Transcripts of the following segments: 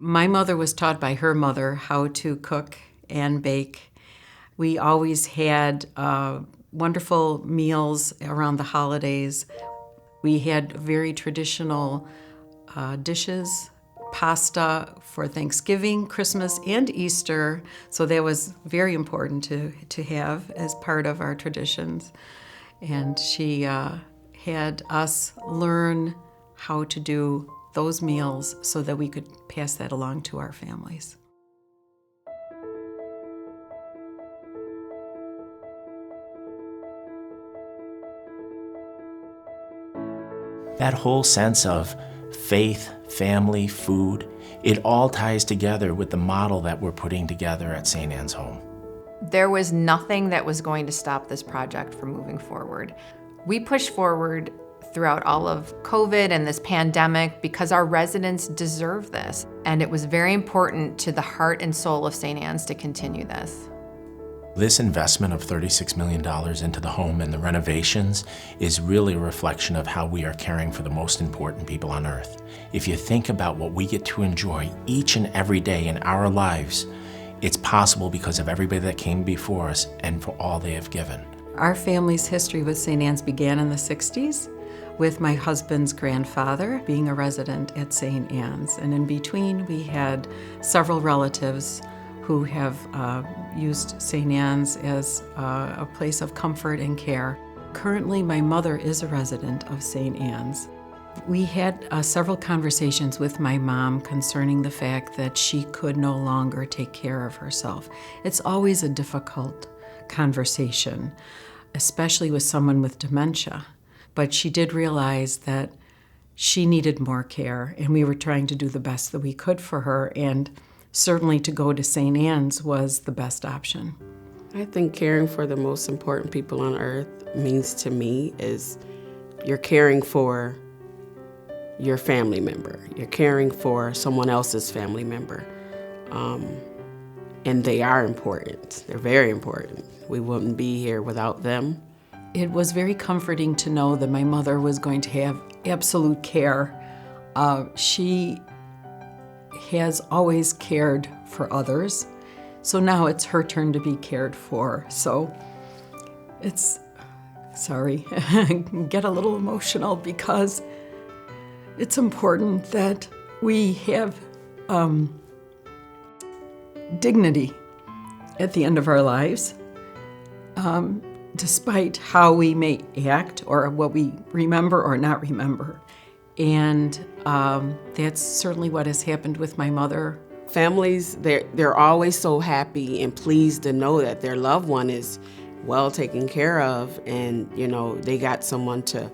My mother was taught by her mother how to cook and bake. We always had wonderful meals around the holidays. We had very traditional dishes, pasta for Thanksgiving, Christmas, and Easter. So that was very important to have as part of our traditions. And she had us learn how to do those meals so that we could pass that along to our families. That whole sense of faith, family, food, it all ties together with the model that we're putting together at St. Anne's Home. There was nothing that was going to stop this project from moving forward. We pushed forward throughout all of COVID and this pandemic because our residents deserve this. And it was very important to the heart and soul of St. Anne's to continue this. This investment of $36 million into the home and the renovations is really a reflection of how we are caring for the most important people on earth. If you think about what we get to enjoy each and every day in our lives, it's possible because of everybody that came before us and for all they have given. Our family's history with St. Anne's began in the 60s with my husband's grandfather being a resident at St. Anne's. And in between, we had several relatives who have used St. Anne's as a place of comfort and care. Currently, my mother is a resident of St. Anne's. We had several conversations with my mom concerning the fact that she could no longer take care of herself. It's always a difficult conversation, especially with someone with dementia. But she did realize that she needed more care, and we were trying to do the best that we could for her, and certainly to go to St. Anne's was the best option. I think caring for the most important people on earth means to me is you're caring for your family member. You're caring for someone else's family member. And they are important. They're very important. We wouldn't be here without them. It was very comforting to know that my mother was going to have absolute care. She has always cared for others, so now it's her turn to be cared for. So it's, sorry, get a little emotional because it's important that we have dignity at the end of our lives. Despite how we may act or what we remember or not remember. And that's certainly what has happened with my mother. Families, they're always so happy and pleased to know that their loved one is well taken care of, and they got someone to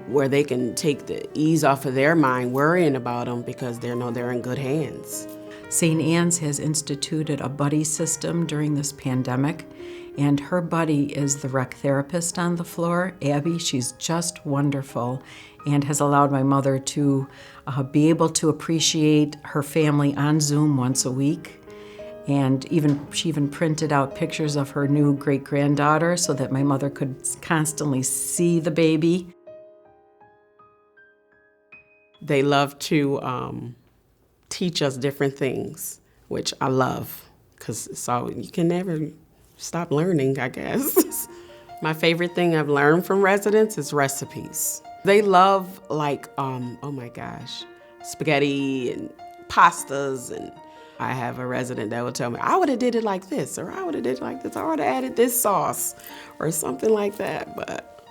where they can take the ease off of their mind worrying about them because they know they're in good hands. St. Anne's has instituted a buddy system during this pandemic, and her buddy is the rec therapist on the floor, Abby. She's just wonderful and has allowed my mother to be able to appreciate her family on Zoom once a week. And she even printed out pictures of her new great-granddaughter so that my mother could constantly see the baby. They love to teach us different things, which I love, because you can never stop learning, I guess. My favorite thing I've learned from residents is recipes. They love oh my gosh, spaghetti and pastas, and I have a resident that will tell me, I would have did it like this, or I would have did it like this, or I would have added this sauce, or something like that. But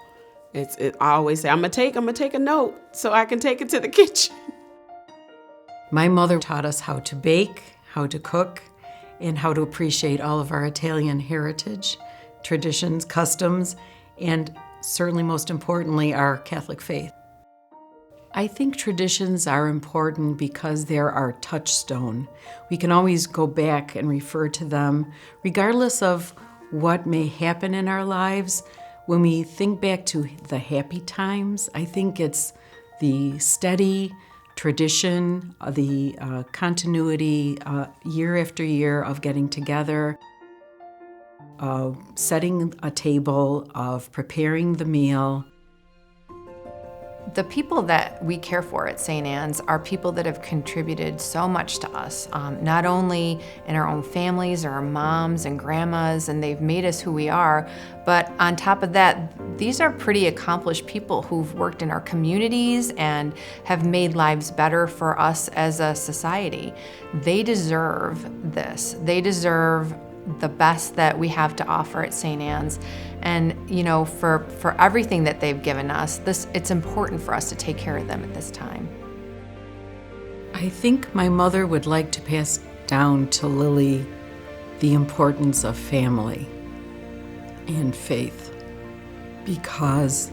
I always say, I'm gonna take a note so I can take it to the kitchen. My mother taught us how to bake, how to cook, and how to appreciate all of our Italian heritage, traditions, customs, and certainly most importantly, our Catholic faith. I think traditions are important because they're our touchstone. We can always go back and refer to them, regardless of what may happen in our lives. When we think back to the happy times, I think it's the steady tradition, the continuity year after year of getting together, of setting a table, of preparing the meal. The people that we care for at St. Anne's are people that have contributed so much to us, not only in our own families or our moms and grandmas, and they've made us who we are, but on top of that, these are pretty accomplished people who've worked in our communities and have made lives better for us as a society. They deserve this. They deserve the best that we have to offer at St. Anne's. And for everything that they've given us, it's important for us to take care of them at this time. I think my mother would like to pass down to Lily the importance of family and faith, because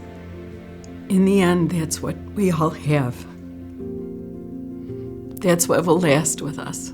in the end, that's what we all have. That's what will last with us.